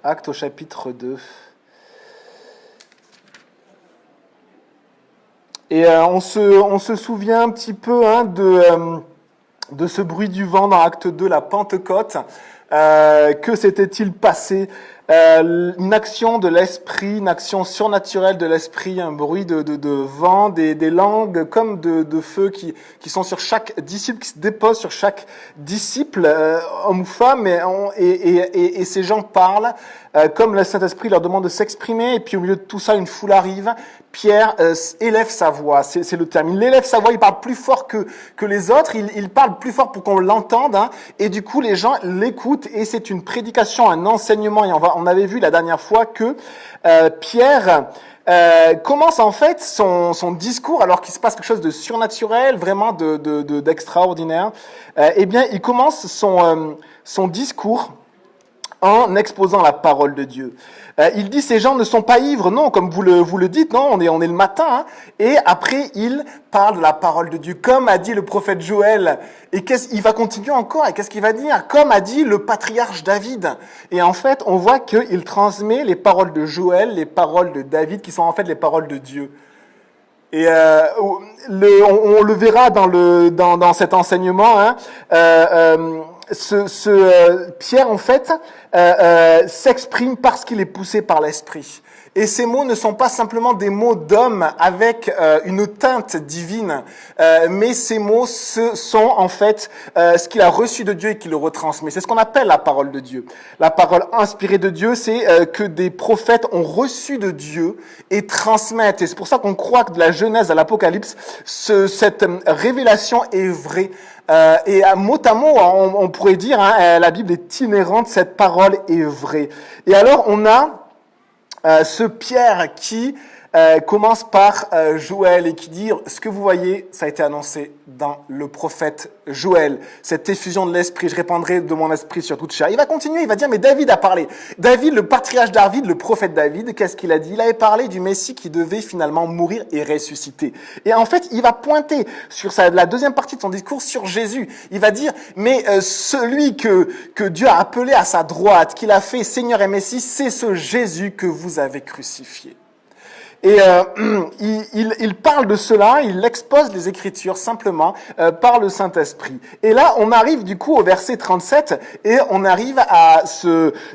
Actes au chapitre 2. Et on se souvient un petit peu de ce bruit du vent dans Acte 2, la Pentecôte. Que s'était-il passé? Une action de l'esprit, une action surnaturelle de l'esprit, un bruit de vent, des langues comme de feu qui sont sur chaque disciple, qui se déposent sur chaque disciple, homme ou femme, et ces gens parlent, comme le Saint-Esprit leur demande de s'exprimer, et puis au milieu de tout ça, une foule arrive. Pierre élève sa voix, c'est le terme. Il élève sa voix, il parle plus fort que les autres, il parle plus fort pour qu'on l'entende, hein, et du coup les gens l'écoutent, et c'est une prédication, un enseignement, et on avait vu la dernière fois que Pierre commence en fait son discours, alors qu'il se passe quelque chose de surnaturel, vraiment d'extraordinaire. Eh bien, il commence son discours en exposant la parole de Dieu. Il dit, ces gens ne sont pas ivres, non, comme vous le dites, non, on est le matin, hein, et après, il parle de la parole de Dieu, comme a dit le prophète Joël, et il va continuer encore, et qu'est-ce qu'il va dire? Comme a dit le patriarche David. Et en fait, on voit qu'il transmet les paroles de Joël, les paroles de David, qui sont en fait les paroles de Dieu. Et on le verra dans cet enseignement, hein, Pierre, en fait, s'exprime parce qu'il est poussé par l'Esprit. Et ces mots ne sont pas simplement des mots d'homme avec une teinte divine, mais ces mots sont en fait ce qu'il a reçu de Dieu et qu'il le retransmet. C'est ce qu'on appelle la parole de Dieu. La parole inspirée de Dieu, c'est que des prophètes ont reçu de Dieu et transmettent. Et c'est pour ça qu'on croit que de la Genèse à l'Apocalypse, cette révélation est vraie. Et mot à mot, on pourrait dire, hein, la Bible est inhérente, cette parole est vraie. Et alors, on a ce Pierre qui commence par Joël et qui dit, ce que vous voyez, ça a été annoncé dans le prophète Joël. Cette effusion de l'esprit, je répandrai de mon esprit sur toute chair. Il va continuer, il va dire, mais David a parlé. David, le patriarche David, le prophète David, qu'est-ce qu'il a dit? Il avait parlé du Messie qui devait finalement mourir et ressusciter. Et en fait, il va pointer sur la deuxième partie de son discours sur Jésus. Il va dire, mais celui que Dieu a appelé à sa droite, qu'il a fait Seigneur et Messie, c'est ce Jésus que vous avez crucifié. Et il parle de cela, il expose les Écritures simplement par le Saint-Esprit. Et là, on arrive du coup au verset 37 et on arrive à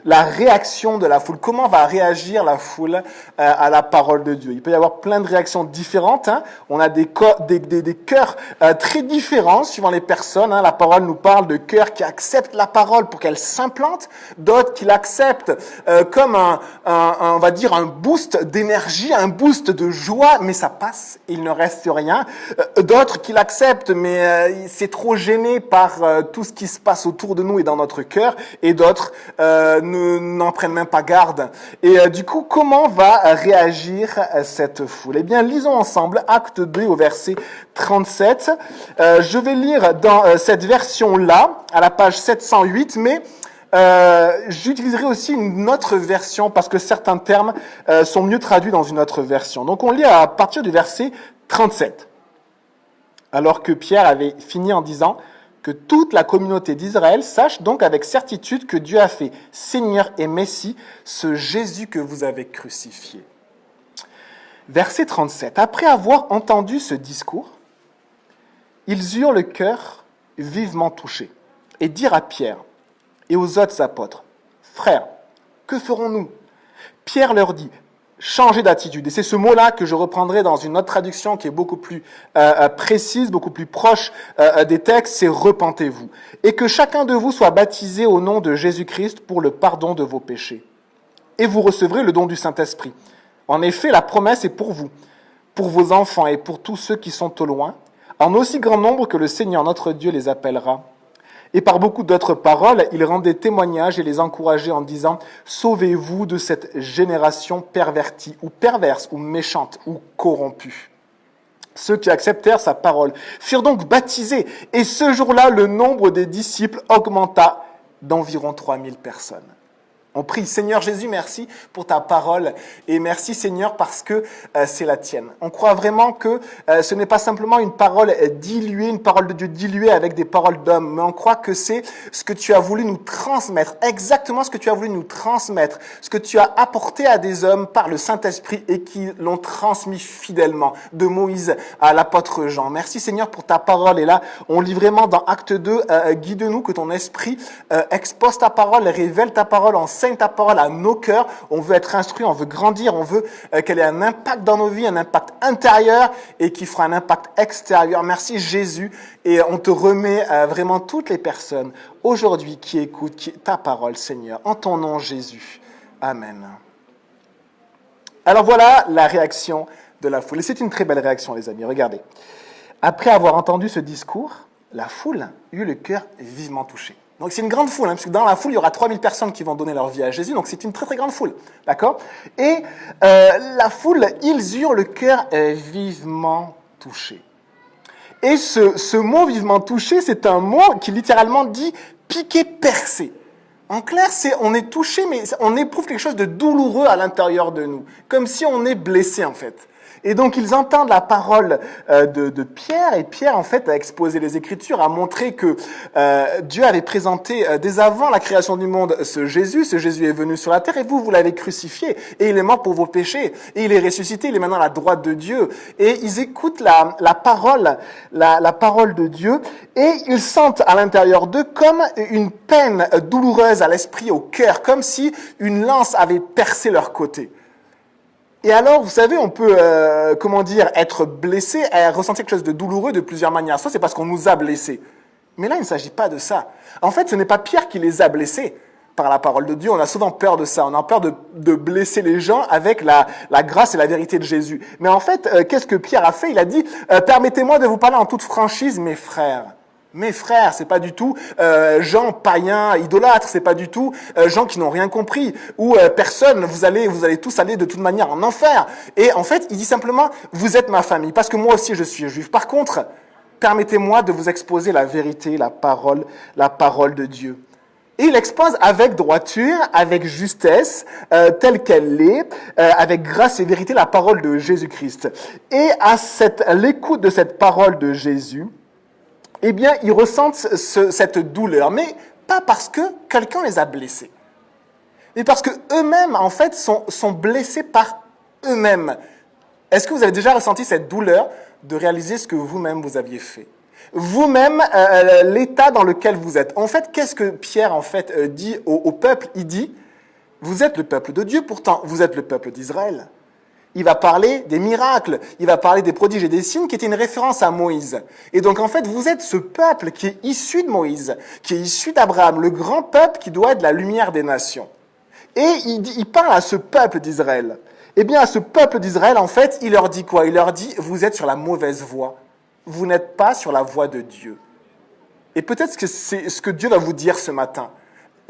la réaction de la foule. Comment va réagir la foule à la parole de Dieu? Il peut y avoir plein de réactions différentes. Hein. On a des cœurs très différents suivant les personnes. Hein. La parole nous parle de cœurs qui acceptent la parole pour qu'elle s'implante, d'autres qui l'acceptent comme on va dire un boost d'énergie, un boost de joie, mais ça passe, il ne reste rien. D'autres qui l'acceptent, mais c'est trop gêné par tout ce qui se passe autour de nous et dans notre cœur, et d'autres n'en prennent même pas garde. Et du coup, comment va réagir cette foule? Eh bien, lisons ensemble Acte 2 au verset 37. Je vais lire dans cette version-là, à la page 708, mais j'utiliserai aussi une autre version parce que certains termes sont mieux traduits dans une autre version. Donc on lit à partir du verset 37. Alors que Pierre avait fini en disant que toute la communauté d'Israël sache donc avec certitude que Dieu a fait Seigneur et Messie ce Jésus que vous avez crucifié. Verset 37. Après avoir entendu ce discours, ils eurent le cœur vivement touché et dirent à Pierre et aux autres apôtres, « Frères, que ferons-nous » Pierre leur dit, « Changez d'attitude. » Et c'est ce mot-là que je reprendrai dans une autre traduction qui est beaucoup plus précise, beaucoup plus proche des textes, c'est « Repentez-vous. » Et que chacun de vous soit baptisé au nom de Jésus-Christ pour le pardon de vos péchés. Et vous recevrez le don du Saint-Esprit. En effet, la promesse est pour vous, pour vos enfants et pour tous ceux qui sont au loin, en aussi grand nombre que le Seigneur notre Dieu les appellera. Et par beaucoup d'autres paroles, il rendait témoignage et les encourageait en disant « Sauvez-vous de cette génération pervertie ou perverse ou méchante ou corrompue. » Ceux qui acceptèrent sa parole furent donc baptisés et ce jour-là, le nombre des disciples augmenta d'environ 3000 personnes. On prie, Seigneur Jésus, merci pour ta parole et merci Seigneur parce que c'est la tienne. On croit vraiment que ce n'est pas simplement une parole diluée, une parole de Dieu diluée avec des paroles d'hommes, mais on croit que c'est ce que tu as voulu nous transmettre, exactement ce que tu as voulu nous transmettre, ce que tu as apporté à des hommes par le Saint-Esprit et qui l'ont transmis fidèlement, de Moïse à l'apôtre Jean. Merci Seigneur pour ta parole et là, on lit vraiment dans Acte 2, guide-nous, que ton esprit expose ta parole, révèle ta parole, enseigne ta parole à nos cœurs. On veut être instruit, on veut grandir, on veut qu'elle ait un impact dans nos vies, un impact intérieur et qui fera un impact extérieur. Merci Jésus et on te remet vraiment toutes les personnes aujourd'hui qui écoutent ta parole Seigneur. En ton nom Jésus. Amen. Alors voilà la réaction de la foule. Et c'est une très belle réaction les amis, regardez. Après avoir entendu ce discours, la foule eut le cœur vivement touché. Donc c'est une grande foule, parce que dans la foule, il y aura 3000 personnes qui vont donner leur vie à Jésus, donc c'est une très très grande foule, d'accord ? Et la foule, ils eurent le cœur vivement touché. Et ce mot vivement touché, c'est un mot qui littéralement dit piqué, percé. En clair, on est touché, mais on éprouve quelque chose de douloureux à l'intérieur de nous, comme si on est blessé en fait. Et donc, ils entendent la parole de Pierre, et Pierre, en fait, a exposé les Écritures, a montré que Dieu avait présenté dès avant la création du monde ce Jésus est venu sur la terre, et vous l'avez crucifié, et il est mort pour vos péchés, et il est ressuscité, il est maintenant à la droite de Dieu, et ils écoutent la parole de Dieu, et ils sentent à l'intérieur d'eux comme une peine douloureuse à l'esprit, au cœur, comme si une lance avait percé leur côté. Et alors, vous savez, on peut, être blessé, ressentir quelque chose de douloureux de plusieurs manières. Soit c'est parce qu'on nous a blessés. Mais là, il ne s'agit pas de ça. En fait, ce n'est pas Pierre qui les a blessés par la parole de Dieu. On a souvent peur de ça. On a peur de blesser les gens avec la grâce et la vérité de Jésus. Mais en fait, qu'est-ce que Pierre a fait ? Il a dit, permettez-moi de vous parler en toute franchise, mes frères. Mes frères, c'est pas du tout gens païens, idolâtres, c'est pas du tout gens qui n'ont rien compris, ou personne, vous allez tous aller de toute manière en enfer. Et en fait, il dit simplement, vous êtes ma famille, parce que moi aussi je suis juif. Par contre, permettez-moi de vous exposer la vérité, la parole de Dieu. Et il expose avec droiture, avec justesse, telle qu'elle est, avec grâce et vérité, la parole de Jésus-Christ. Et à l'écoute de cette parole de Jésus, eh bien, ils ressentent cette douleur, mais pas parce que quelqu'un les a blessés, mais parce que eux-mêmes, en fait, sont blessés par eux-mêmes. Est-ce que vous avez déjà ressenti cette douleur de réaliser ce que vous-même vous aviez fait ? Vous-même, l'état dans lequel vous êtes. En fait, qu'est-ce que Pierre, en fait, dit au peuple ? Il dit, vous êtes le peuple de Dieu, pourtant, vous êtes le peuple d'Israël. Il va parler des miracles, il va parler des prodiges et des signes qui étaient une référence à Moïse. Et donc en fait, vous êtes ce peuple qui est issu de Moïse, qui est issu d'Abraham, le grand peuple qui doit être la lumière des nations. Et il parle à ce peuple d'Israël. Eh bien, à ce peuple d'Israël, en fait, il leur dit quoi ? Il leur dit, vous êtes sur la mauvaise voie. Vous n'êtes pas sur la voie de Dieu. Et peut-être que c'est ce que Dieu va vous dire ce matin.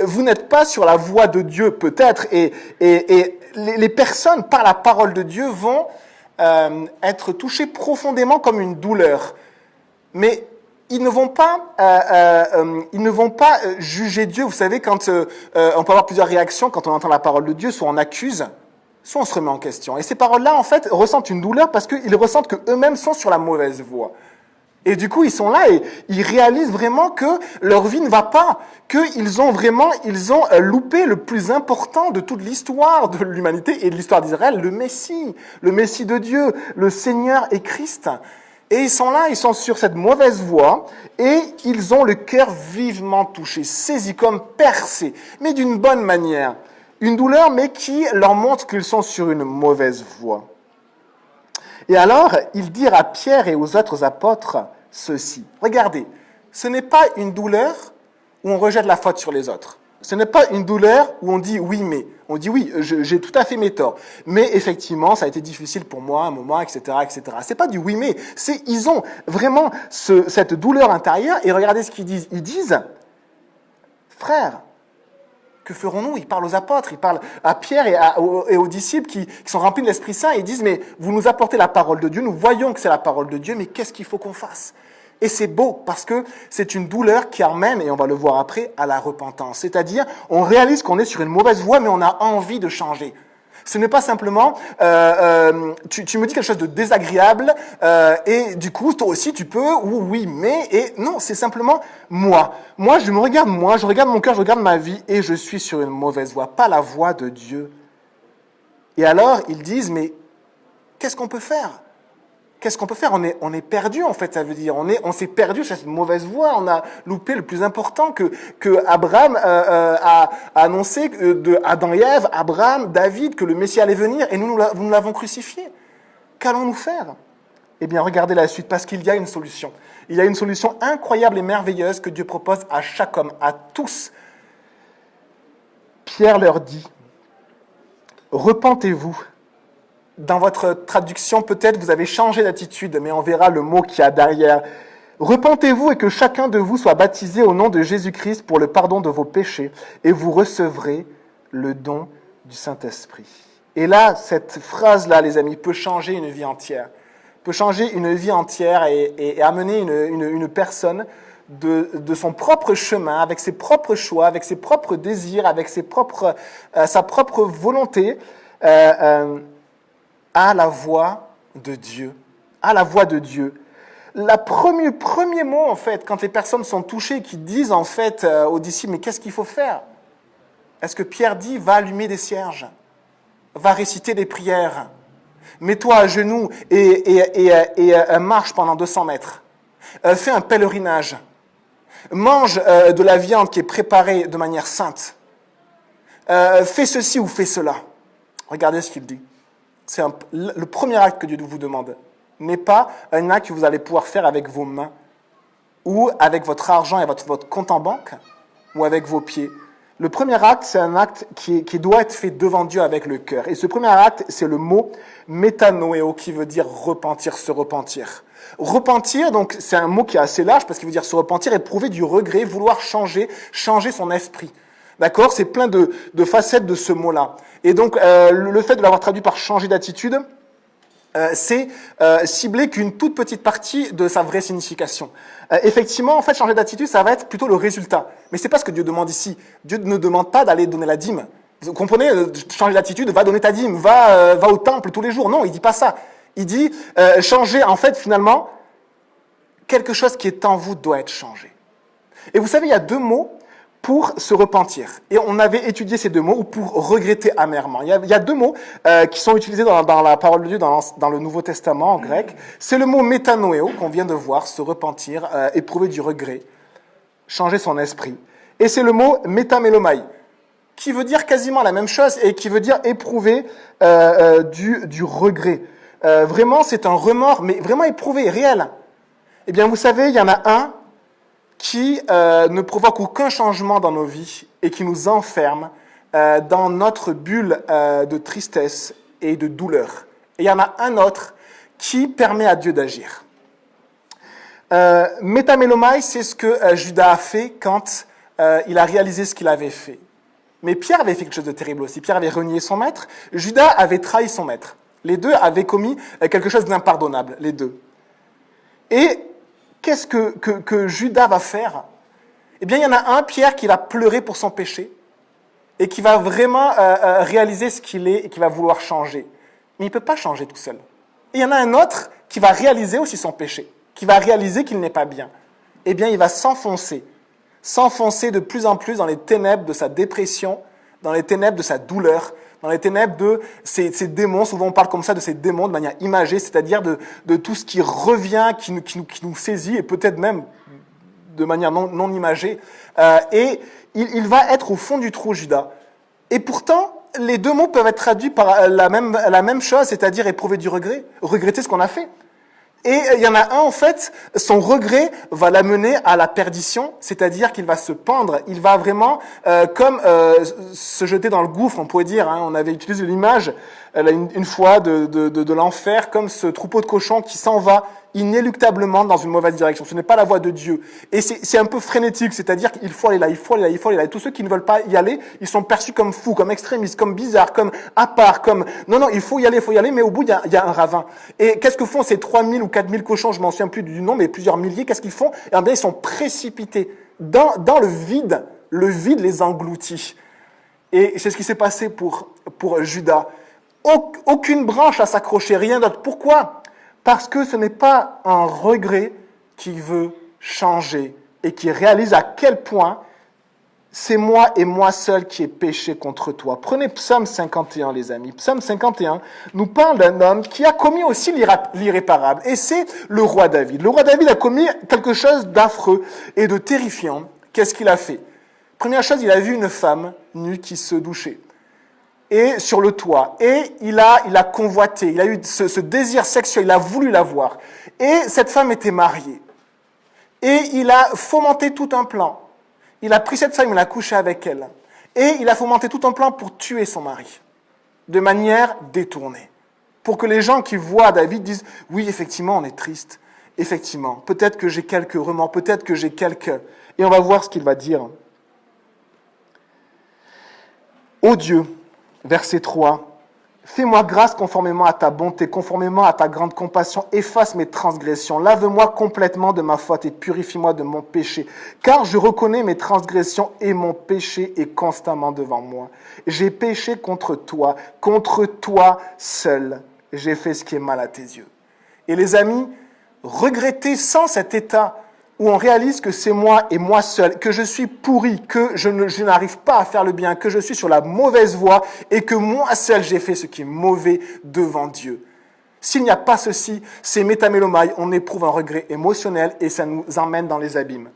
Vous n'êtes pas sur la voie de Dieu, peut-être, et les personnes, par la parole de Dieu, vont être touchées profondément comme une douleur. Mais ils ne vont pas juger Dieu. Vous savez, quand on peut avoir plusieurs réactions quand on entend la parole de Dieu, soit on accuse, soit on se remet en question. Et ces paroles-là, en fait, ressentent une douleur parce qu'ils ressentent qu'eux-mêmes sont sur la mauvaise voie. Et du coup, ils sont là et ils réalisent vraiment que leur vie ne va pas, qu'ils ont loupé le plus important de toute l'histoire de l'humanité et de l'histoire d'Israël, le Messie de Dieu, le Seigneur et Christ. Et ils sont là, ils sont sur cette mauvaise voie et ils ont le cœur vivement touché, saisi comme percé, mais d'une bonne manière. Une douleur, mais qui leur montre qu'ils sont sur une mauvaise voie. Et alors, ils dirent à Pierre et aux autres apôtres ceci. Regardez, ce n'est pas une douleur où on rejette la faute sur les autres. Ce n'est pas une douleur où on dit oui, mais. On dit oui, j'ai tout à fait mes torts. Mais effectivement, ça a été difficile pour moi, un moment, etc., etc. C'est pas du oui, mais. Ils ont vraiment cette douleur intérieure et regardez ce qu'ils disent. Ils disent, frères, que ferons-nous ? Ils parlent aux apôtres, ils parlent à Pierre et aux disciples qui sont remplis de l'Esprit Saint. Ils disent, mais vous nous apportez la parole de Dieu, nous voyons que c'est la parole de Dieu, mais qu'est-ce qu'il faut qu'on fasse ? Et c'est beau parce que c'est une douleur qui amène, et on va le voir après, à la repentance. C'est-à-dire, on réalise qu'on est sur une mauvaise voie, mais on a envie de changer. Ce n'est pas simplement, tu me dis quelque chose de désagréable, et du coup, toi aussi tu peux, ou oui, mais, et non, c'est simplement moi. Moi, je regarde mon cœur, je regarde ma vie, et je suis sur une mauvaise voie, pas la voie de Dieu. Et alors, ils disent, mais qu'est-ce qu'on peut faire ? Qu'est-ce qu'on peut faire ? On est perdu, en fait, ça veut dire. On s'est perdu sur cette mauvaise voie. On a loupé le plus important que Abraham a annoncé de Adam et Ève, Abraham, David, que le Messie allait venir, et nous l'avons crucifié. Qu'allons-nous faire ? Eh bien, regardez la suite, parce qu'il y a une solution. Il y a une solution incroyable et merveilleuse que Dieu propose à chaque homme, à tous. Pierre leur dit, « Repentez-vous ». Dans votre traduction, peut-être vous avez changé d'attitude, mais on verra le mot qu'il y a derrière. Repentez-vous et que chacun de vous soit baptisé au nom de Jésus-Christ pour le pardon de vos péchés, et vous recevrez le don du Saint-Esprit. Et là, cette phrase-là, les amis, peut changer une vie entière. Peut changer une vie entière et amener une personne de son propre chemin, avec ses propres choix, avec ses propres désirs, avec sa propre volonté, à la voix de Dieu. À la voix de Dieu. Premier mot, en fait, quand les personnes sont touchées, qui disent, en fait, aux disciples, mais qu'est-ce qu'il faut faire ? Est-ce que Pierre dit, va allumer des cierges, va réciter des prières, mets-toi à genoux et marche pendant 200 mètres, fais un pèlerinage, mange de la viande qui est préparée de manière sainte, fais ceci ou fais cela. Regardez ce qu'il dit. C'est le premier acte que Dieu vous demande. N'est pas un acte que vous allez pouvoir faire avec vos mains, ou avec votre argent et votre compte en banque, ou avec vos pieds. Le premier acte, c'est un acte qui doit être fait devant Dieu avec le cœur. Et ce premier acte, c'est le mot métanoéo, qui veut dire repentir, se repentir. Repentir, donc, c'est un mot qui est assez large, parce qu'il veut dire se repentir, éprouver du regret, vouloir changer son esprit. D'accord ? C'est plein de facettes de ce mot-là. Et donc, le fait de l'avoir traduit par changer d'attitude, c'est cibler qu'une toute petite partie de sa vraie signification. Effectivement, en fait, changer d'attitude, ça va être plutôt le résultat. Mais c'est pas ce que Dieu demande ici. Dieu ne demande pas d'aller donner la dîme. Vous comprenez ? Changer d'attitude, va donner ta dîme, va au temple tous les jours. Non, il dit pas ça. Il dit changer, en fait, finalement, quelque chose qui est en vous doit être changé. Et vous savez, il y a deux mots pour se repentir. Et on avait étudié ces deux mots, ou pour regretter amèrement. Il y a deux mots qui sont utilisés dans la parole de Dieu, dans le Nouveau Testament en grec. C'est le mot métanoéo, qu'on vient de voir, se repentir, éprouver du regret, changer son esprit. Et c'est le mot métamélomai, qui veut dire quasiment la même chose, et qui veut dire éprouver du regret. Vraiment, c'est un remords, mais vraiment éprouvé, réel. Eh bien, vous savez, il y en a un qui ne provoque aucun changement dans nos vies et qui nous enferme dans notre bulle de tristesse et de douleur. Et il y en a un autre qui permet à Dieu d'agir. Métamélomai, c'est ce que Judas a fait quand il a réalisé ce qu'il avait fait. Mais Pierre avait fait quelque chose de terrible aussi. Pierre avait renié son maître. Judas avait trahi son maître. Les deux avaient commis quelque chose d'impardonnable, les deux. Et qu'est-ce que Judas va faire ? Eh bien, il y en a un, Pierre, qui va pleurer pour son péché et qui va vraiment réaliser ce qu'il est et qui va vouloir changer. Mais il ne peut pas changer tout seul. Et il y en a un autre qui va réaliser aussi son péché, qui va réaliser qu'il n'est pas bien. Eh bien, il va s'enfoncer de plus en plus dans les ténèbres de sa dépression, dans les ténèbres de sa douleur, dans les ténèbres de ces démons. Souvent on parle comme ça de ces démons de manière imagée, c'est-à-dire de tout ce qui revient, qui nous saisit, et peut-être même de manière non imagée. Et il va être au fond du trou, Judas. Et pourtant, les deux mots peuvent être traduits par la même chose, c'est-à-dire éprouver du regret, regretter ce qu'on a fait. Et il y en a un, en fait, son regret va l'amener à la perdition, c'est-à-dire qu'il va se pendre, il va vraiment, comme se jeter dans le gouffre, on pourrait dire, on avait utilisé l'image une fois de l'enfer, comme ce troupeau de cochons qui s'en va inéluctablement dans une mauvaise direction. Ce n'est pas la voie de Dieu. Et c'est un peu frénétique, c'est-à-dire qu'il faut aller là, il faut aller là, il faut aller là. Et tous ceux qui ne veulent pas y aller, ils sont perçus comme fous, comme extrémistes, comme bizarres, comme à part, comme... Non, il faut y aller, mais au bout, il y a un ravin. Et qu'est-ce que font ces 3000 ou 4000 cochons, je m'en souviens plus du nom, mais plusieurs milliers, qu'est-ce qu'ils font? Eh bien, ils sont précipités dans le vide les engloutit. Et c'est ce qui s'est passé pour Judas. Aucune branche à s'accrocher, rien d'autre. Pourquoi? Parce que ce n'est pas un regret qui veut changer et qui réalise à quel point c'est moi et moi seul qui ai péché contre toi. Prenez Psaume 51, les amis. Psaume 51 nous parle d'un homme qui a commis aussi l'irréparable. Et c'est le roi David. Le roi David a commis quelque chose d'affreux et de terrifiant. Qu'est-ce qu'il a fait? Première chose, il a vu une femme nue qui se douchait. Et sur le toit. Et il a convoité. Il a eu ce désir sexuel. Il a voulu la voir. Et cette femme était mariée. Et il a fomenté tout un plan. Il a pris cette femme, il a couché avec elle. Et il a fomenté tout un plan pour tuer son mari. De manière détournée. Pour que les gens qui voient David disent, oui, effectivement, on est triste. Effectivement. Peut-être que j'ai quelques remords. Peut-être que j'ai quelques... Et on va voir ce qu'il va dire. Ô Dieu, verset 3, fais-moi grâce conformément à ta bonté, conformément à ta grande compassion, efface mes transgressions, lave-moi complètement de ma faute et purifie-moi de mon péché, car je reconnais mes transgressions et mon péché est constamment devant moi. J'ai péché contre toi seul, j'ai fait ce qui est mal à tes yeux. Et les amis, regretter sans cet état où on réalise que c'est moi et moi seul, que je suis pourri, que je n'arrive pas à faire le bien, que je suis sur la mauvaise voie et que moi seul j'ai fait ce qui est mauvais devant Dieu. S'il n'y a pas ceci, c'est métamélomai, on éprouve un regret émotionnel et ça nous emmène dans les abîmes.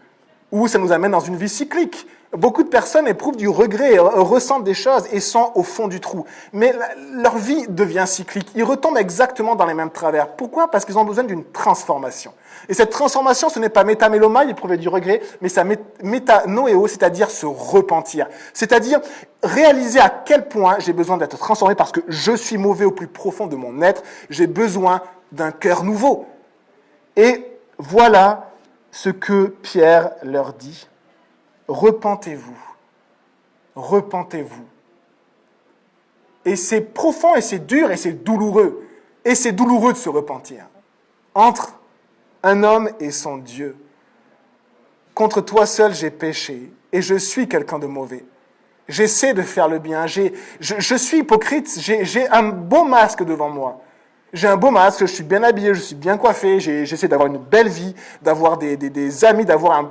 Ou ça nous amène dans une vie cyclique. Beaucoup de personnes éprouvent du regret, ressentent des choses et sont au fond du trou. Mais leur vie devient cyclique. Ils retombent exactement dans les mêmes travers. Pourquoi? Parce qu'ils ont besoin d'une transformation. Et cette transformation, ce n'est pas métamélomai, éprouver du regret, mais ça métanoéo, c'est-à-dire se repentir. C'est-à-dire réaliser à quel point j'ai besoin d'être transformé parce que je suis mauvais au plus profond de mon être. J'ai besoin d'un cœur nouveau. Et voilà ce que Pierre leur dit. Repentez-vous. Repentez-vous. Et c'est profond et c'est dur et c'est douloureux. Et c'est douloureux de se repentir. Entre un homme et son Dieu. Contre toi seul j'ai péché et je suis quelqu'un de mauvais. J'essaie de faire le bien. Je suis hypocrite. J'ai un beau masque devant moi. J'ai un beau masque, je suis bien habillé, je suis bien coiffé, j'essaie d'avoir une belle vie, d'avoir des amis, d'avoir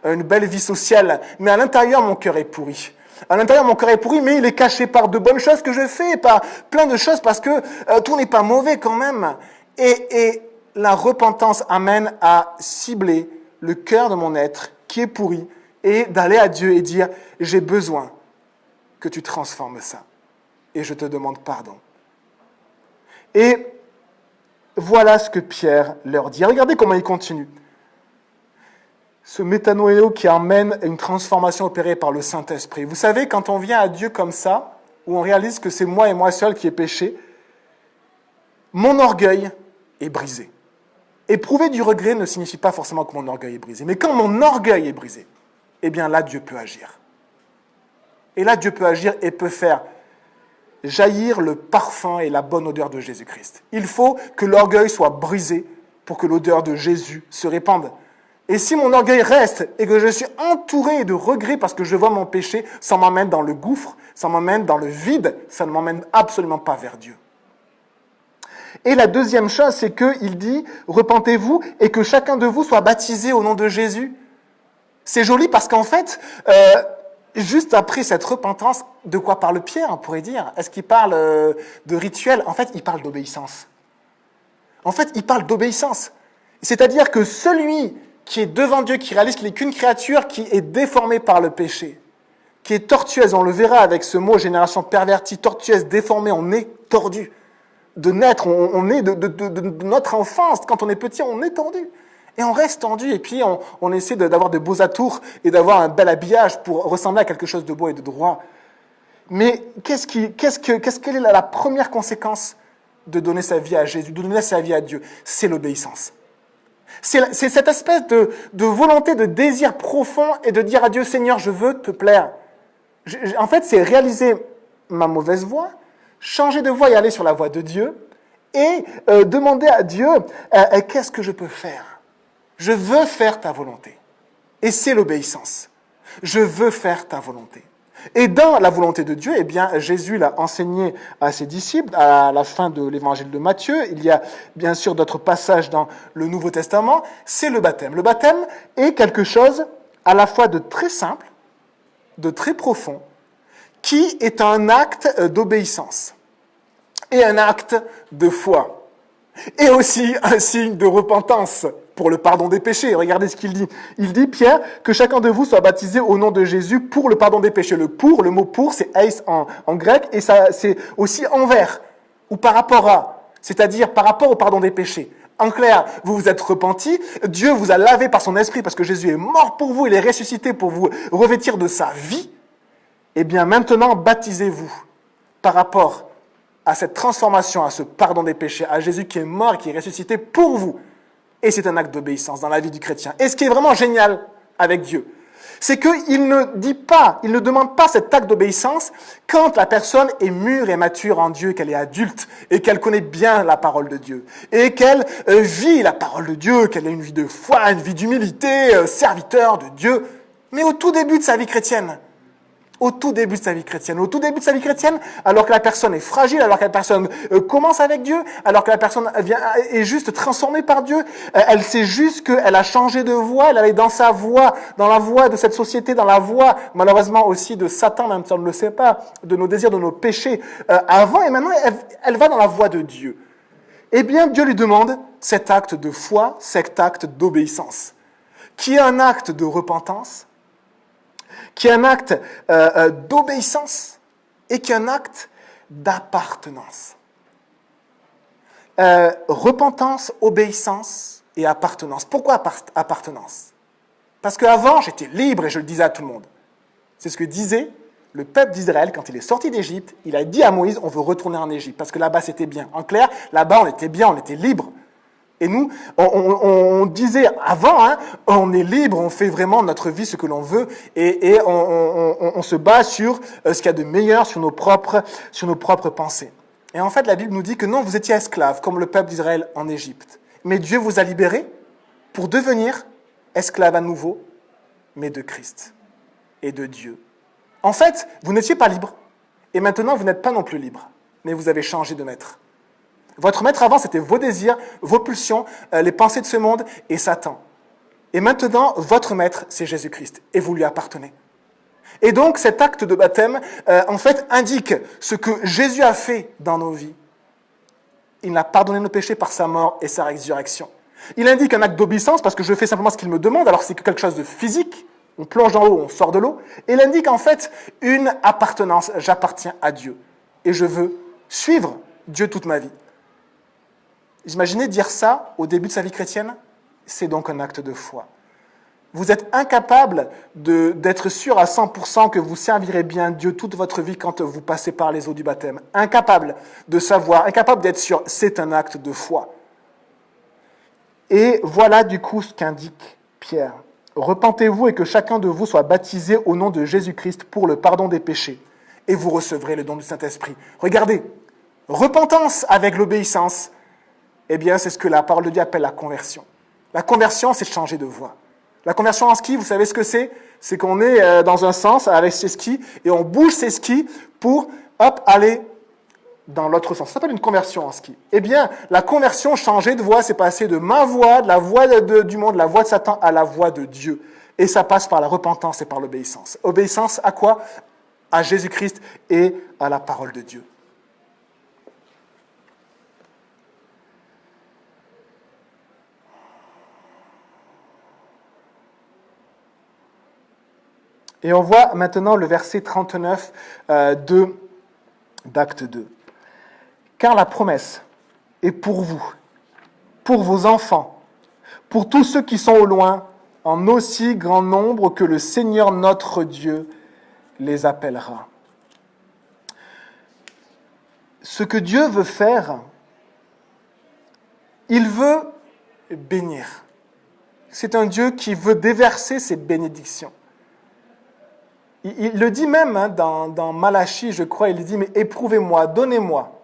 une belle vie sociale. Mais à l'intérieur, mon cœur est pourri. À l'intérieur, mon cœur est pourri, mais il est caché par de bonnes choses que je fais, par plein de choses, parce que tout n'est pas mauvais quand même. Et la repentance amène à cibler le cœur de mon être qui est pourri et d'aller à Dieu et dire, j'ai besoin que tu transformes ça. Et je te demande pardon. Et voilà ce que Pierre leur dit. Regardez comment il continue. Ce métanoéo qui amène une transformation opérée par le Saint-Esprit. Vous savez, quand on vient à Dieu comme ça, où on réalise que c'est moi et moi seul qui ai péché, mon orgueil est brisé. Éprouver du regret ne signifie pas forcément que mon orgueil est brisé. Mais quand mon orgueil est brisé, eh bien là, Dieu peut agir. Et là, Dieu peut agir et peut faire jaillir le parfum et la bonne odeur de Jésus-Christ. Il faut que l'orgueil soit brisé pour que l'odeur de Jésus se répande. Et si mon orgueil reste et que je suis entouré de regrets parce que je vois mon péché, ça m'emmène dans le gouffre, ça m'emmène dans le vide, ça ne m'emmène absolument pas vers Dieu. Et la deuxième chose, c'est qu'il dit, repentez-vous et que chacun de vous soit baptisé au nom de Jésus. C'est joli parce qu'en fait, juste après cette repentance, de quoi parle Pierre, on pourrait dire? Est-ce qu'il parle de rituel? En fait, il parle d'obéissance. En fait, il parle d'obéissance. C'est-à-dire que celui qui est devant Dieu, qui réalise qu'il n'est qu'une créature qui est déformée par le péché, qui est tortueuse, on le verra avec ce mot, génération pervertie, tortueuse, déformée, on est tordu. De naître, on est de notre enfance, quand on est petit, on est tordu. Et on reste tendu, et puis on essaie d'avoir de beaux atours et d'avoir un bel habillage pour ressembler à quelque chose de beau et de droit. Mais quelle est la première conséquence de donner sa vie à Jésus, de donner sa vie à Dieu? C'est l'obéissance. C'est cette espèce de volonté, de désir profond et de dire à Dieu, Seigneur, je veux te plaire. En fait, c'est réaliser ma mauvaise voie, changer de voie et aller sur la voie de Dieu et demander à Dieu, qu'est-ce que je peux faire? Je veux faire ta volonté. Et c'est l'obéissance. Je veux faire ta volonté. Et dans la volonté de Dieu, eh bien, Jésus l'a enseigné à ses disciples à la fin de l'évangile de Matthieu. Il y a bien sûr d'autres passages dans le Nouveau Testament. C'est le baptême. Le baptême est quelque chose à la fois de très simple, de très profond, qui est un acte d'obéissance et un acte de foi. Et aussi un signe de repentance pour le pardon des péchés. Regardez ce qu'il dit. Il dit, Pierre, que chacun de vous soit baptisé au nom de Jésus pour le pardon des péchés. Le mot pour, c'est eis en grec, et ça, c'est aussi envers, ou par rapport à, c'est-à-dire par rapport au pardon des péchés. En clair, vous vous êtes repentis, Dieu vous a lavé par son esprit parce que Jésus est mort pour vous, il est ressuscité pour vous revêtir de sa vie. Eh bien, maintenant, baptisez-vous par rapport à cette transformation, à ce pardon des péchés, à Jésus qui est mort et qui est ressuscité pour vous. Et c'est un acte d'obéissance dans la vie du chrétien. Et ce qui est vraiment génial avec Dieu, c'est qu'il ne demande pas cet acte d'obéissance quand la personne est mûre et mature en Dieu, qu'elle est adulte et qu'elle connaît bien la parole de Dieu et qu'elle vit la parole de Dieu, qu'elle a une vie de foi, une vie d'humilité, serviteur de Dieu, mais au tout début de sa vie chrétienne. Au tout début de sa vie chrétienne, alors que la personne est fragile, alors que la personne commence avec Dieu, alors que la personne est juste transformée par Dieu, elle sait juste qu'elle a changé de voie, elle est dans sa voie, dans la voie de cette société, dans la voie, malheureusement aussi de Satan, même si on ne le sait pas, de nos désirs, de nos péchés, avant, et maintenant elle va dans la voie de Dieu. Eh bien, Dieu lui demande cet acte de foi, cet acte d'obéissance, qui est un acte de repentance, qui est un acte d'obéissance et qui est un acte d'appartenance. Repentance, obéissance et appartenance. Pourquoi appartenance? Parce qu'avant, j'étais libre et je le disais à tout le monde. C'est ce que disait le peuple d'Israël quand il est sorti d'Égypte. Il a dit à Moïse, on veut retourner en Égypte parce que là-bas c'était bien. En clair, là-bas on était bien, on était libre. Et nous, on disait avant, on est libre, on fait vraiment notre vie ce que l'on veut, et on se base sur ce qu'il y a de meilleur, sur nos propres pensées. Et en fait, la Bible nous dit que non, vous étiez esclaves, comme le peuple d'Israël en Égypte. Mais Dieu vous a libérés pour devenir esclaves à nouveau, mais de Christ et de Dieu. En fait, vous n'étiez pas libre, et maintenant vous n'êtes pas non plus libre, mais vous avez changé de maître. Votre maître avant, c'était vos désirs, vos pulsions, les pensées de ce monde et Satan. Et maintenant, votre maître, c'est Jésus-Christ, et vous lui appartenez. Et donc, cet acte de baptême, en fait, indique ce que Jésus a fait dans nos vies. Il a pardonné nos péchés par sa mort et sa résurrection. Il indique un acte d'obéissance, parce que je fais simplement ce qu'il me demande, alors c'est quelque chose de physique. On plonge dans l'eau, on sort de l'eau. Et il indique en fait une appartenance. J'appartiens à Dieu. Et je veux suivre Dieu toute ma vie. Imaginez dire ça au début de sa vie chrétienne, c'est donc un acte de foi. Vous êtes incapable d'être sûr à 100% que vous servirez bien Dieu toute votre vie quand vous passez par les eaux du baptême. Incapable de savoir, incapable d'être sûr, c'est un acte de foi. Et voilà du coup ce qu'indique Pierre. Repentez-vous et que chacun de vous soit baptisé au nom de Jésus-Christ pour le pardon des péchés, et vous recevrez le don du Saint-Esprit. Regardez, repentance avec l'obéissance, eh bien, c'est ce que la parole de Dieu appelle la conversion. La conversion, c'est changer de voie. La conversion en ski, vous savez ce que c'est? C'est qu'on est dans un sens avec ses skis et on bouge ses skis pour, aller dans l'autre sens. Ça s'appelle une conversion en ski. Eh bien, la conversion, changer de voie, c'est passer de ma voie, de la voie du monde, la voie de Satan, à la voie de Dieu. Et ça passe par la repentance et par l'obéissance. Obéissance à quoi? À Jésus-Christ et à la parole de Dieu. Et on voit maintenant le verset 39 d'Acte 2. Car la promesse est pour vous, pour vos enfants, pour tous ceux qui sont au loin, en aussi grand nombre que le Seigneur notre Dieu les appellera. Ce que Dieu veut faire, il veut bénir. c'est un Dieu qui veut déverser ses bénédictions. Il le dit même dans Malachie, je crois, il dit, mais éprouvez-moi, donnez-moi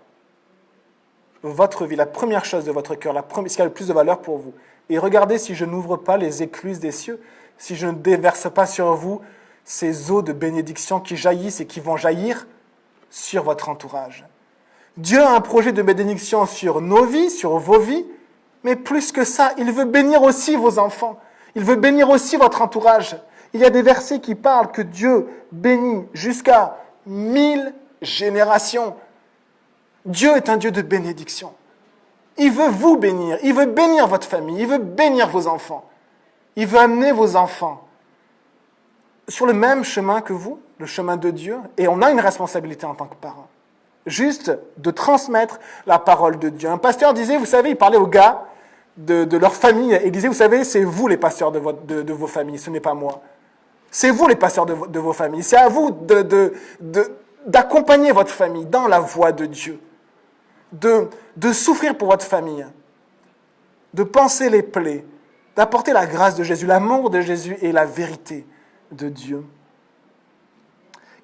votre vie, la première chose de votre cœur, ce qui a le plus de valeur pour vous. Et regardez si je n'ouvre pas les écluses des cieux, si je ne déverse pas sur vous ces eaux de bénédiction qui jaillissent et qui vont jaillir sur votre entourage. Dieu a un projet de bénédiction sur nos vies, sur vos vies, mais plus que ça, il veut bénir aussi vos enfants. Il veut bénir aussi votre entourage. Il y a des versets qui parlent que Dieu bénit jusqu'à 1000 générations. Dieu est un Dieu de bénédiction. Il veut vous bénir, il veut bénir votre famille, il veut bénir vos enfants. Il veut amener vos enfants sur le même chemin que vous, le chemin de Dieu, et on a une responsabilité en tant que parents. Juste de transmettre la parole de Dieu. Un pasteur disait, vous savez, il parlait aux gars de leur famille, et il disait, vous savez, c'est vous les pasteurs de vos familles, ce n'est pas moi. C'est vous les pasteurs de vos familles. C'est à vous d'accompagner votre famille dans la voie de Dieu. De souffrir pour votre famille. De penser les plaies. D'apporter la grâce de Jésus, l'amour de Jésus et la vérité de Dieu.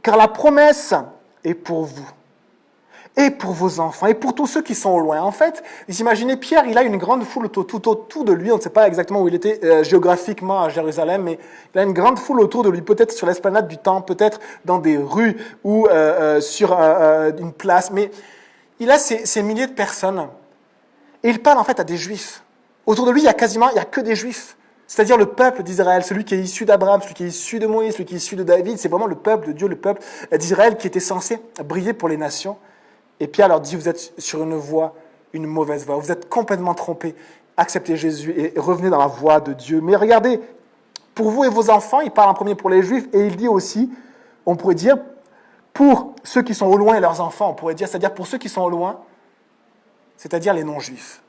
Car la promesse est pour vous. Et pour vos enfants, et pour tous ceux qui sont au loin. En fait, vous imaginez, Pierre, il a une grande foule tout autour de lui. On ne sait pas exactement où il était géographiquement à Jérusalem, mais il a une grande foule autour de lui, peut-être sur l'esplanade du temple, peut-être dans des rues ou sur une place. Mais il a ces milliers de personnes. Et il parle en fait à des Juifs. Autour de lui, il y a que des Juifs. C'est-à-dire le peuple d'Israël, celui qui est issu d'Abraham, celui qui est issu de Moïse, celui qui est issu de David. C'est vraiment le peuple de Dieu, le peuple d'Israël qui était censé briller pour les nations. Et Pierre leur dit, vous êtes sur une voie, une mauvaise voie. Vous êtes complètement trompés. Acceptez Jésus et revenez dans la voie de Dieu. Mais regardez, pour vous et vos enfants, il parle en premier pour les Juifs, et il dit aussi, on pourrait dire, pour ceux qui sont au loin et leurs enfants, on pourrait dire, c'est-à-dire pour ceux qui sont au loin, c'est-à-dire les non-juifs.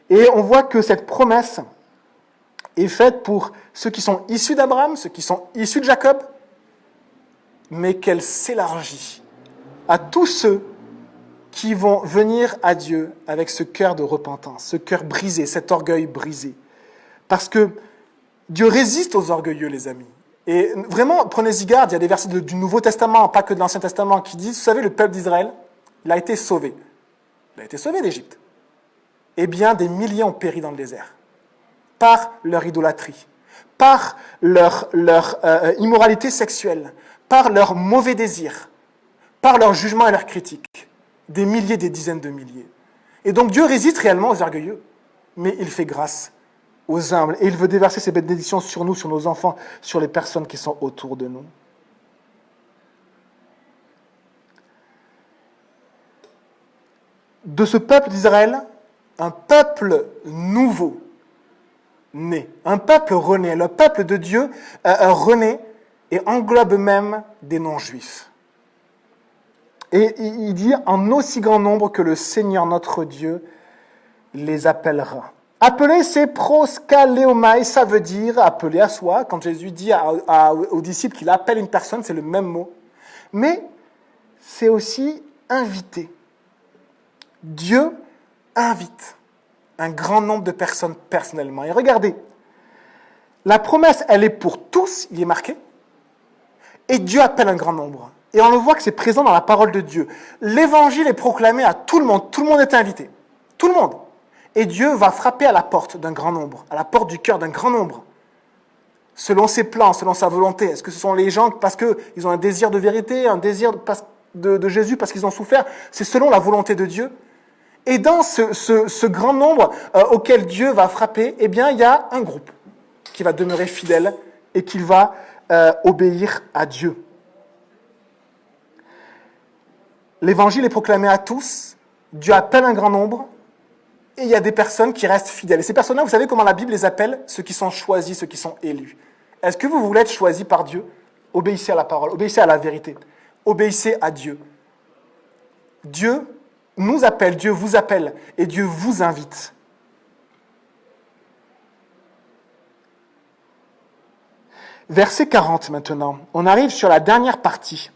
Et on voit que cette promesse est faite pour ceux qui sont issus d'Abraham, ceux qui sont issus de Jacob, mais qu'elle s'élargit à tous ceux qui vont venir à Dieu avec ce cœur de repentance, ce cœur brisé, cet orgueil brisé. Parce que Dieu résiste aux orgueilleux, les amis. Et vraiment, prenez-y garde, il y a des versets du Nouveau Testament, pas que de l'Ancien Testament, qui disent, vous savez, le peuple d'Israël, il a été sauvé. Il a été sauvé d'Égypte. Eh bien, des milliers ont péri dans le désert, par leur idolâtrie, par leur immoralité sexuelle, par leur mauvais désir, par leur jugement et leur critique. Des milliers, des dizaines de milliers. Et donc Dieu résiste réellement aux orgueilleux, mais il fait grâce aux humbles. Et il veut déverser ses bénédictions sur nous, sur nos enfants, sur les personnes qui sont autour de nous. De ce peuple d'Israël, un peuple nouveau naît, un peuple renaît, le peuple de Dieu renaît et englobe même des non-juifs. Et il dit, en aussi grand nombre que le Seigneur notre Dieu les appellera. Appeler, c'est proskaleomai, ça veut dire appeler à soi. Quand Jésus dit aux disciples qu'il appelle une personne, c'est le même mot. Mais c'est aussi inviter. Dieu invite un grand nombre de personnes personnellement. Et regardez, la promesse, elle est pour tous, il est marqué, et Dieu appelle un grand nombre. Et on le voit que c'est présent dans la parole de Dieu. L'évangile est proclamé à tout le monde est invité. Tout le monde. Et Dieu va frapper à la porte d'un grand nombre, à la porte du cœur d'un grand nombre. Selon ses plans, selon sa volonté. Est-ce que ce sont les gens parce qu'ils ont un désir de vérité, un désir de Jésus parce qu'ils ont souffert? C'est selon la volonté de Dieu. Et dans ce grand nombre auquel Dieu va frapper, eh bien, il y a un groupe qui va demeurer fidèle et qui va obéir à Dieu. L'évangile est proclamé à tous, Dieu appelle un grand nombre, et il y a des personnes qui restent fidèles. Et ces personnes-là, vous savez comment la Bible les appelle? Ceux qui sont choisis, ceux qui sont élus. Est-ce que vous voulez être choisis par Dieu? Obéissez à la parole, obéissez à la vérité, obéissez à Dieu. Dieu nous appelle, Dieu vous appelle, et Dieu vous invite. Verset 40 maintenant, on arrive sur la dernière partie.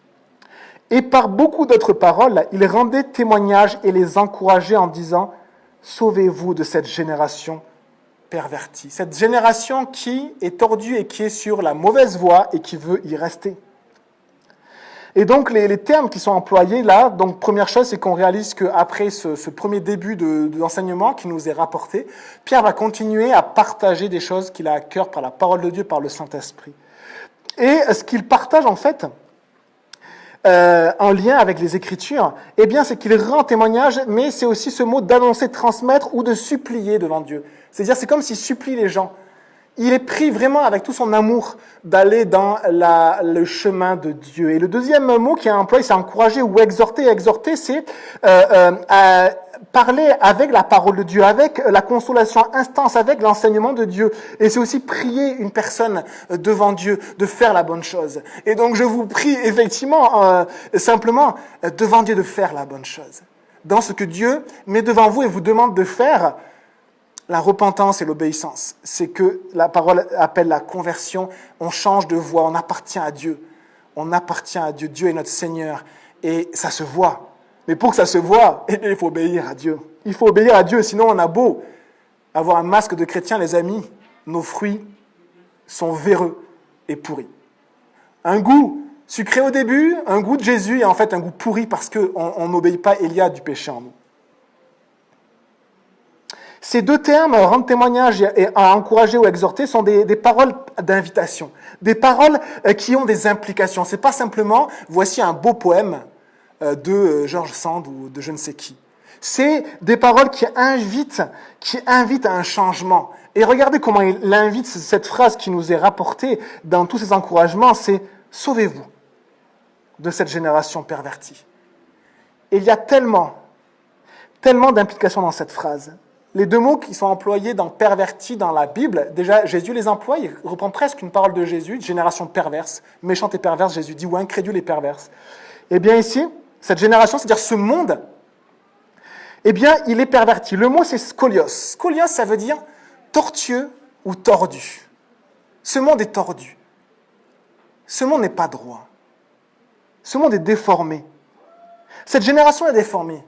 Et par beaucoup d'autres paroles, il rendait témoignage et les encourageait en disant « Sauvez-vous de cette génération pervertie. Cette génération qui est tordue et qui est sur la mauvaise voie et qui veut y rester. Et donc, les termes qui sont employés là, donc première chose, c'est qu'on réalise qu'après ce premier début de l'enseignement qui nous est rapporté, Pierre va continuer à partager des choses qu'il a à cœur par la parole de Dieu, par le Saint-Esprit. Et ce qu'il partage en fait, en lien avec les Écritures, eh bien, c'est qu'il rend témoignage, mais c'est aussi ce mot d'annoncer, transmettre ou de supplier devant Dieu. C'est-à-dire, c'est comme s'il supplie les gens. Il est pris vraiment avec tout son amour d'aller dans le chemin de Dieu. Et le deuxième mot qui est employé, c'est encourager ou exhorter. Exhorter, c'est parler avec la parole de Dieu, avec la consolation intense, avec l'enseignement de Dieu. Et c'est aussi prier une personne devant Dieu de faire la bonne chose. Et donc je vous prie effectivement, simplement, devant Dieu de faire la bonne chose. Dans ce que Dieu met devant vous et vous demande de faire, la repentance et l'obéissance, c'est que la parole appelle la conversion. On change de voie, on appartient à Dieu. On appartient à Dieu. Dieu est notre Seigneur. Et ça se voit. Mais pour que ça se voit, il faut obéir à Dieu. Il faut obéir à Dieu, sinon on a beau avoir un masque de chrétien, les amis, nos fruits sont véreux et pourris. Un goût sucré au début, un goût de Jésus, et en fait un goût pourri parce qu'on n'obéit pas et il y a du péché en nous. Ces deux termes, rendre témoignage et encourager ou exhorter, sont des paroles d'invitation, des paroles qui ont des implications. C'est pas simplement « voici un beau poème de George Sand ou de je ne sais qui ». C'est des paroles qui invitent à un changement. Et regardez comment il invite cette phrase qui nous est rapportée dans tous ces encouragements, c'est « sauvez-vous de cette génération pervertie ». Et il y a tellement d'implications dans cette phrase. Les deux mots qui sont employés dans perverti dans la Bible, déjà Jésus les emploie, il reprend presque une parole de Jésus, génération perverse, méchante et perverse, Jésus dit, ou incrédule et perverse. Eh bien ici, cette génération, c'est-à-dire ce monde, eh bien il est perverti. Le mot c'est scolios. Scolios, ça veut dire tortueux ou tordu. Ce monde est tordu. Ce monde n'est pas droit. Ce monde est déformé. Cette génération est déformée.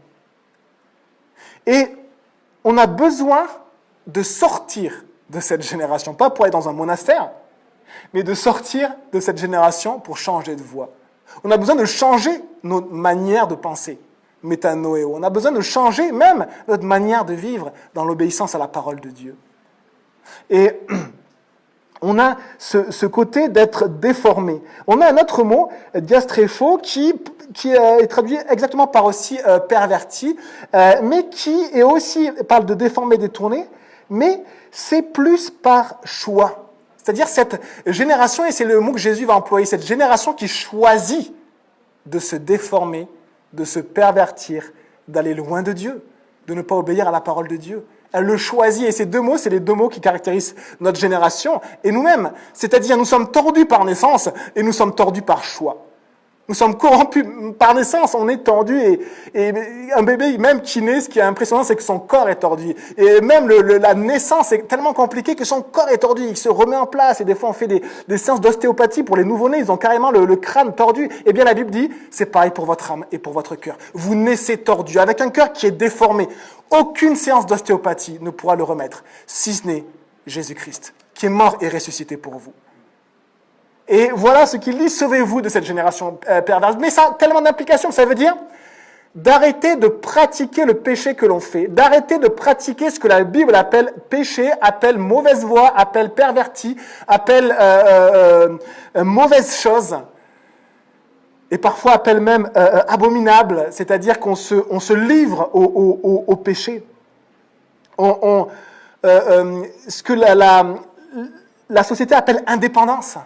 Et on a besoin de sortir de cette génération, pas pour aller dans un monastère, mais de sortir de cette génération pour changer de voie. On a besoin de changer notre manière de penser, métanoéo. On a besoin de changer même notre manière de vivre dans l'obéissance à la parole de Dieu. Et on a ce côté d'être déformé. On a un autre mot, diastrépho, qui est traduit exactement par aussi perverti, mais qui est aussi parle de déformé, détourné, mais c'est plus par choix. C'est-à-dire cette génération, et c'est le mot que Jésus va employer, cette génération qui choisit de se déformer, de se pervertir, d'aller loin de Dieu, de ne pas obéir à la parole de Dieu. Elle le choisit, et ces deux mots, c'est les deux mots qui caractérisent notre génération et nous-mêmes. C'est-à-dire, nous sommes tordus par naissance et nous sommes tordus par choix. Nous sommes corrompus par naissance, on est tordu et un bébé même qui naît, ce qui est impressionnant, c'est que son corps est tordu. Et même la naissance est tellement compliquée que son corps est tordu, il se remet en place. Et des fois, on fait des séances d'ostéopathie pour les nouveau-nés, ils ont carrément le crâne tordu. Eh bien, la Bible dit, c'est pareil pour votre âme et pour votre cœur. Vous naissez tordu, avec un cœur qui est déformé. Aucune séance d'ostéopathie ne pourra le remettre, si ce n'est Jésus-Christ, qui est mort et ressuscité pour vous. Et voilà ce qu'il dit, sauvez-vous de cette génération perverse. Mais ça a tellement d'implications, ça veut dire d'arrêter de pratiquer le péché que l'on fait, d'arrêter de pratiquer ce que la Bible appelle péché, appelle mauvaise voie, appelle perverti, appelle mauvaise chose, et parfois appelle même abominable, c'est-à-dire qu'on se livre au péché. Ce que la société appelle indépendance,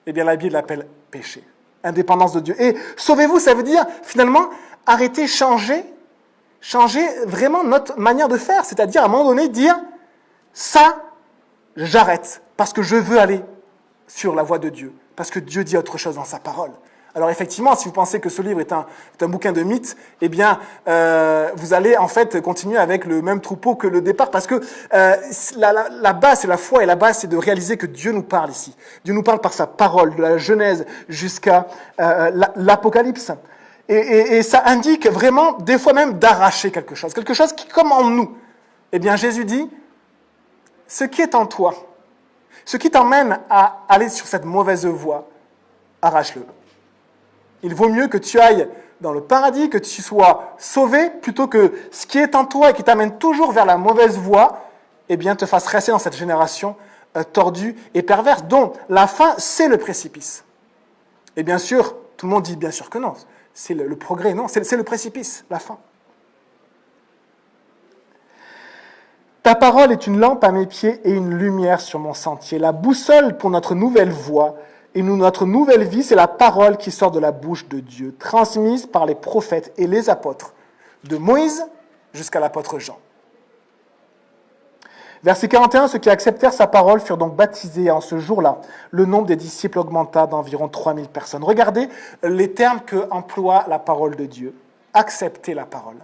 eh bien la Bible l'appelle péché, indépendance de Dieu. Et sauvez-vous, ça veut dire finalement arrêter, changer vraiment notre manière de faire, c'est-à-dire à un moment donné dire ça, j'arrête parce que je veux aller sur la voie de Dieu, parce que Dieu dit autre chose dans sa parole. Alors effectivement, si vous pensez que ce livre est un bouquin de mythes, eh bien, vous allez en fait continuer avec le même troupeau que le départ, parce que la base c'est la foi, et la base c'est de réaliser que Dieu nous parle ici. Dieu nous parle par sa parole, de la Genèse jusqu'à l'Apocalypse. Et ça indique vraiment, des fois même, d'arracher quelque chose qui comme en nous. Eh bien, Jésus dit, ce qui est en toi, ce qui t'emmène à aller sur cette mauvaise voie, arrache-le. Il vaut mieux que tu ailles dans le paradis, que tu sois sauvé, plutôt que ce qui est en toi et qui t'amène toujours vers la mauvaise voie, eh bien, te fasse rester dans cette génération tordue et perverse, dont la fin, c'est le précipice. Et bien sûr, tout le monde dit bien sûr que non, c'est le progrès, non, c'est le précipice, la fin. Ta parole est une lampe à mes pieds et une lumière sur mon sentier. La boussole pour notre nouvelle voie et notre nouvelle vie, c'est la parole qui sort de la bouche de Dieu, transmise par les prophètes et les apôtres, de Moïse jusqu'à l'apôtre Jean. Verset 41, ceux qui acceptèrent sa parole furent donc baptisés. En ce jour-là, le nombre des disciples augmenta d'environ 3000 personnes. Regardez les termes que emploie la parole de Dieu. Accepter la parole.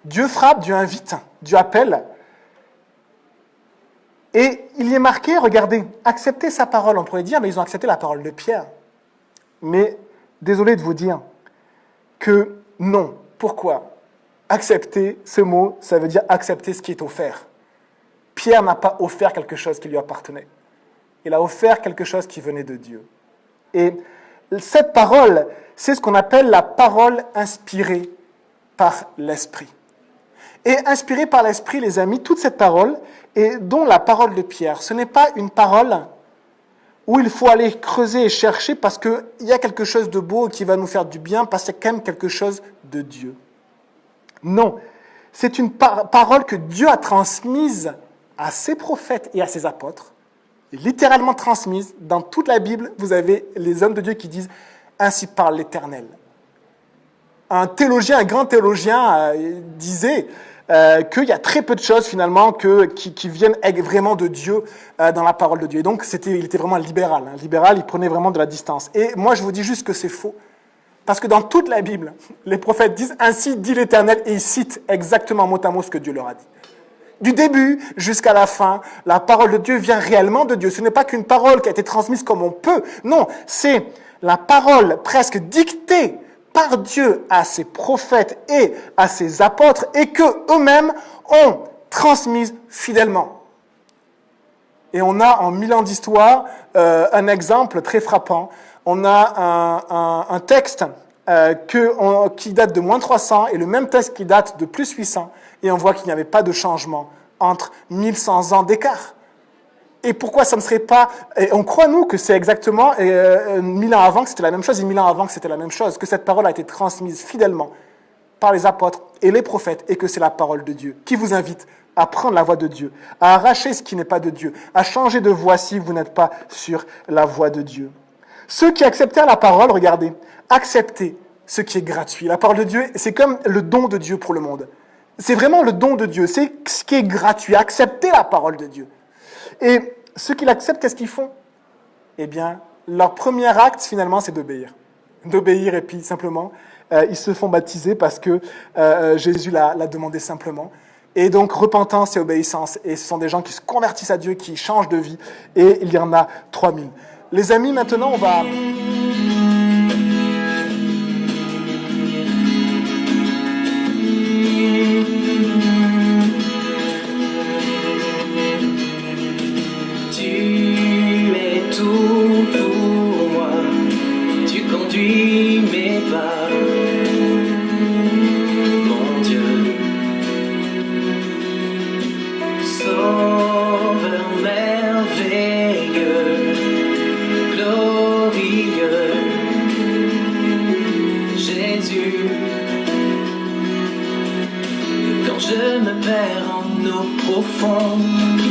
Dieu frappe, Dieu invite, Dieu appelle. Et il y est marqué, regardez, accepter sa parole. On pourrait dire, mais ils ont accepté la parole de Pierre. Mais désolé de vous dire que non. Pourquoi ? Accepter, ce mot, ça veut dire accepter ce qui est offert. Pierre n'a pas offert quelque chose qui lui appartenait. Il a offert quelque chose qui venait de Dieu. Et cette parole, c'est ce qu'on appelle la parole inspirée par l'Esprit. Et inspirée par l'Esprit, les amis, toute cette parole, et dont la parole de Pierre, ce n'est pas une parole où il faut aller creuser et chercher parce qu'il y a quelque chose de beau qui va nous faire du bien, parce qu'il y a quand même quelque chose de Dieu. Non, c'est une parole que Dieu a transmise à ses prophètes et à ses apôtres, littéralement transmise. Dans toute la Bible, vous avez les hommes de Dieu qui disent « Ainsi parle l'Éternel ». Un grand théologien disait qu'il y a très peu de choses finalement qui viennent vraiment de Dieu dans la parole de Dieu. Et donc il était vraiment libéral. Libéral, il prenait vraiment de la distance. Et moi je vous dis juste que c'est faux. Parce que dans toute la Bible, les prophètes disent « Ainsi dit l'Éternel » et ils citent exactement mot à mot ce que Dieu leur a dit. Du début jusqu'à la fin, la parole de Dieu vient réellement de Dieu. Ce n'est pas qu'une parole qui a été transmise comme on peut. Non, c'est la parole presque dictée par Dieu à ses prophètes et à ses apôtres et qu'eux-mêmes ont transmise fidèlement. Et on a en 1000 ans d'histoire un exemple très frappant. On a un texte qui date de moins 300 et le même texte qui date de plus 800. Et on voit qu'il n'y avait pas de changement entre 1100 ans d'écart. Et pourquoi ça ne serait pas... Et on croit, nous, que c'est exactement 1000 ans avant que c'était la même chose, et 1000 ans avant que c'était la même chose, que cette parole a été transmise fidèlement par les apôtres et les prophètes, et que c'est la parole de Dieu qui vous invite à prendre la voie de Dieu, à arracher ce qui n'est pas de Dieu, à changer de voie si vous n'êtes pas sur la voie de Dieu. Ceux qui acceptèrent la parole, regardez, accepter ce qui est gratuit. La parole de Dieu, c'est comme le don de Dieu pour le monde. C'est vraiment le don de Dieu, c'est ce qui est gratuit, accepter la parole de Dieu. Et ceux qui l'acceptent, qu'est-ce qu'ils font ? Eh bien, leur premier acte, finalement, c'est d'obéir. D'obéir et puis, simplement, ils se font baptiser parce que Jésus l'a demandé simplement. Et donc, repentance et obéissance. Et ce sont des gens qui se convertissent à Dieu, qui changent de vie. Et il y en a 3000. Les amis, maintenant, on va...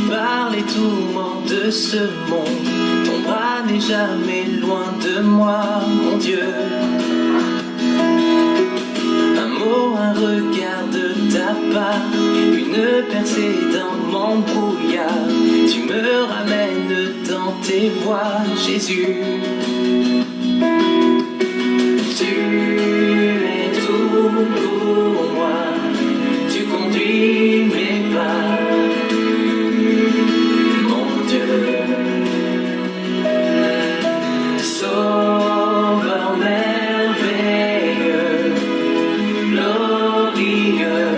Par les tourments de ce monde, ton bras n'est jamais loin de moi, mon Dieu. Un mot, un regard de ta part, une percée dans mon brouillard. Tu me ramènes dans tes voies, Jésus. Tu es tout pour moi, tu conduis mes pas. Sauveur merveilleux, glorieux,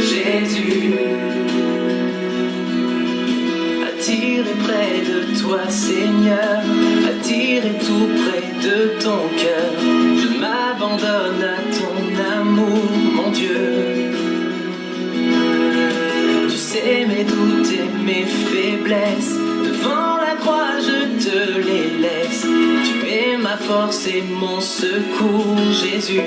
Jésus. toi Seigneur, attiré tout près de ton cœur. Je m'abandonne à ton amour, mon Dieu. Tu sais mes doutes et mes faiblesses, devant la croix je te les laisse. Tu es ma force et mon secours, Jésus.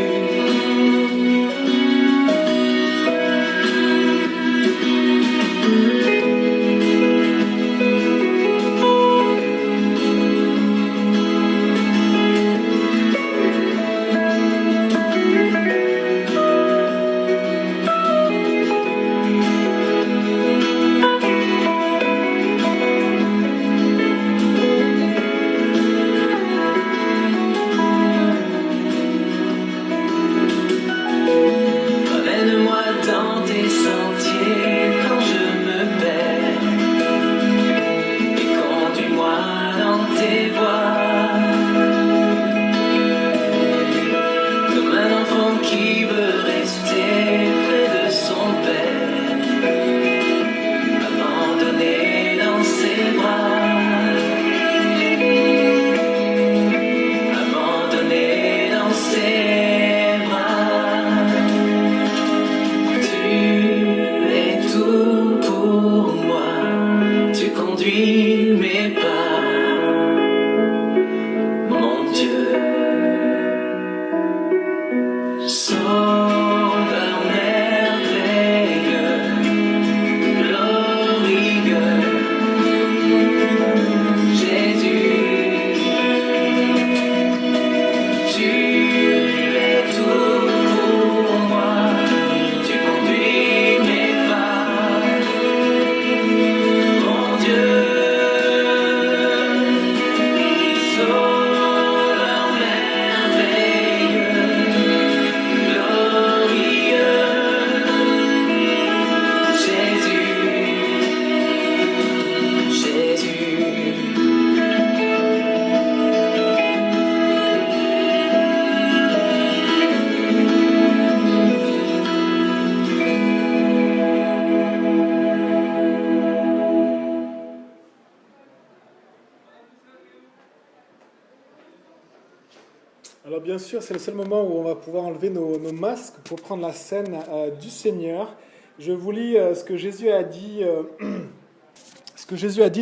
Alors bien sûr, c'est le seul moment où on va pouvoir enlever nos masques pour prendre la scène du Seigneur. Je vous lis ce que Jésus a dit,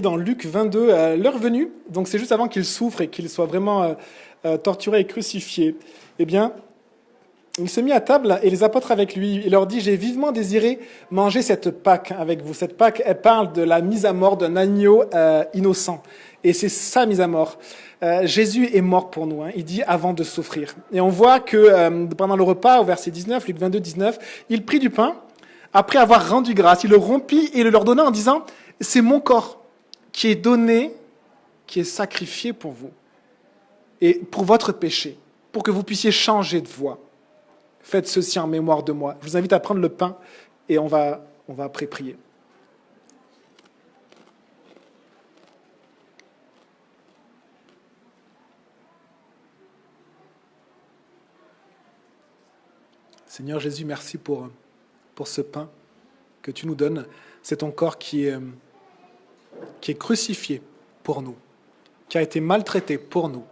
dans Luc 22, l'heure venue. Donc c'est juste avant qu'il souffre et qu'il soit vraiment torturé et crucifié. Eh bien, il se mit à table et les apôtres avec lui. Il leur dit: j'ai vivement désiré manger cette Pâque avec vous. Cette Pâque, elle parle de la mise à mort d'un agneau innocent. Et c'est sa mise à mort. Jésus est mort pour nous, il dit avant de souffrir. Et on voit que pendant le repas, au verset 19, Luc 22, 19, il prit du pain, après avoir rendu grâce, il le rompit et le leur donna en disant: c'est mon corps qui est donné, qui est sacrifié pour vous et pour votre péché, pour que vous puissiez changer de voie. Faites ceci en mémoire de moi. Je vous invite à prendre le pain et on va après prier. Seigneur Jésus, merci pour ce pain que tu nous donnes. C'est ton corps qui est crucifié pour nous, qui a été maltraité pour nous,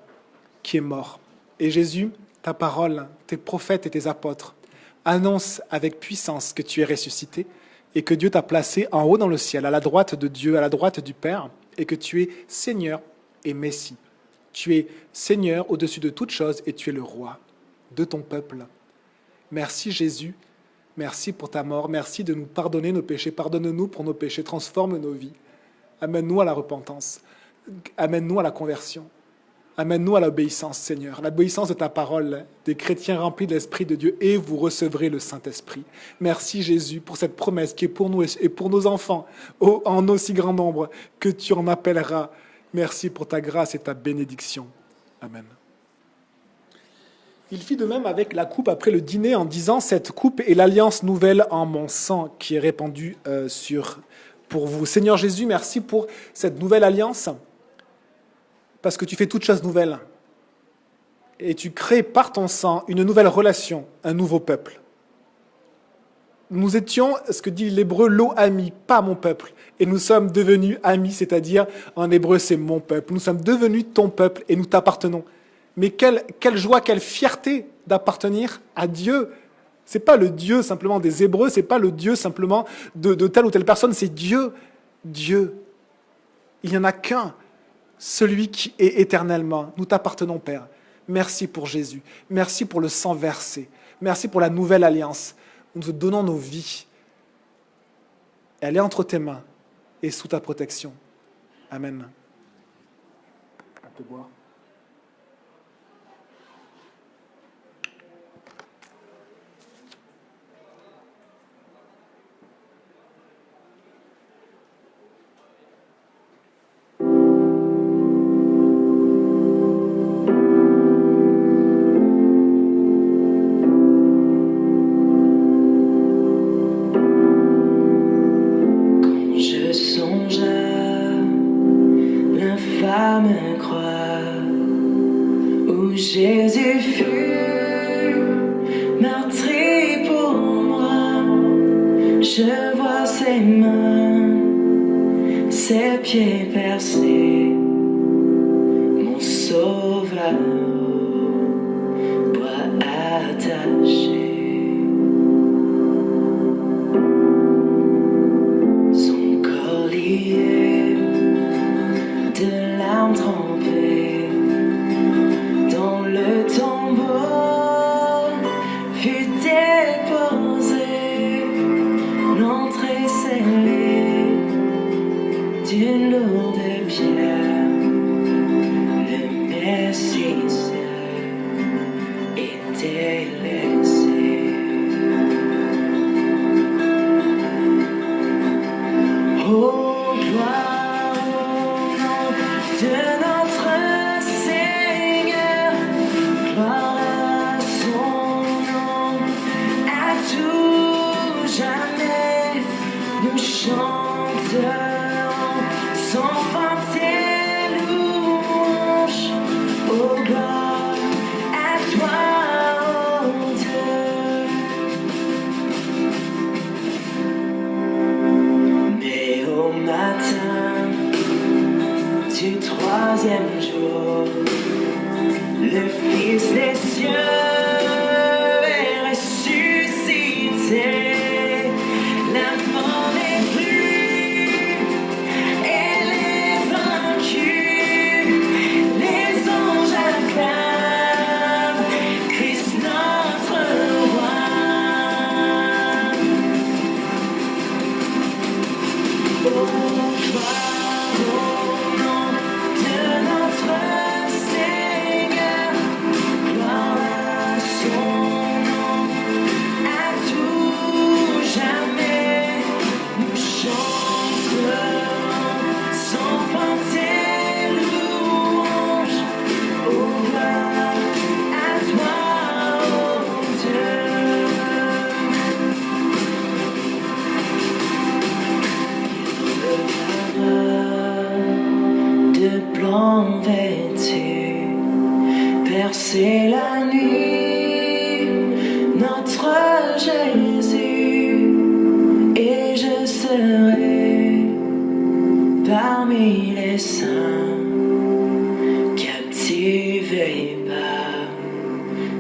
qui est mort. Et Jésus, ta parole, tes prophètes et tes apôtres annoncent avec puissance que tu es ressuscité et que Dieu t'a placé en haut dans le ciel, à la droite de Dieu, à la droite du Père, et que tu es Seigneur et Messie. Tu es Seigneur au-dessus de toutes choses et tu es le roi de ton peuple. Merci Jésus, merci pour ta mort, merci de nous pardonner nos péchés, pardonne-nous pour nos péchés, transforme nos vies, amène-nous à la repentance, amène-nous à la conversion, amène-nous à l'obéissance Seigneur, l'obéissance de ta parole, des chrétiens remplis de l'Esprit de Dieu, et vous recevrez le Saint-Esprit. Merci Jésus pour cette promesse qui est pour nous et pour nos enfants, en aussi grand nombre que tu en appelleras. Merci pour ta grâce et ta bénédiction. Amen. Il fit de même avec la coupe après le dîner en disant: cette coupe est l'alliance nouvelle en mon sang qui est répandue pour vous. Seigneur Jésus, merci pour cette nouvelle alliance, parce que tu fais toutes choses nouvelles. Et tu crées par ton sang une nouvelle relation, un nouveau peuple. nous étions, ce que dit l'hébreu, lo ami, pas mon peuple. Et nous sommes devenus amis, c'est-à-dire, en hébreu, c'est mon peuple. Nous sommes devenus ton peuple et nous t'appartenons. Mais quelle joie, quelle fierté d'appartenir à Dieu. C'est pas le Dieu simplement des Hébreux, c'est pas le Dieu simplement de telle ou telle personne, c'est Dieu. Dieu. Il n'y en a qu'un, celui qui est éternellement. Nous t'appartenons, Père. Merci pour Jésus. Merci pour le sang versé. Merci pour la nouvelle alliance. Nous te donnons nos vies. Elle est entre tes mains et sous ta protection. Amen. On peut boire. Je songe à l'infâme croix où Jésus fut meurtri pour moi. Je vois ses mains, ses pieds percés, mon sauveur au bras attaché. Son corps lié, de larmes trempées, dans le tombeau fut déposé, l'entrée scellée d'une lourde pierre. Le Messie seul était laissé. Oh, gloire au nom de notre Seigneur, gloire à son nom, à tout jamais, nous chanterons sans fin tes louanges. Oh, gloire à toi, oh Dieu. Mais au matin du troisième jour, le Fils des cieux est ressuscité. La mort n'est plus, elle est vaincue. Les anges acclament Christ notre roi. Oh, gloire au nom de notre Seigneur, gloire à son nom, à tout jamais, nous chanterons sans fin tes louanges. Oh, gloire à toi, oh Dieu. De blanc vêtu, percer la nuit, notre Jésus, et je serai parmi les saints, captivé par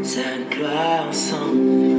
sa gloire sans fin.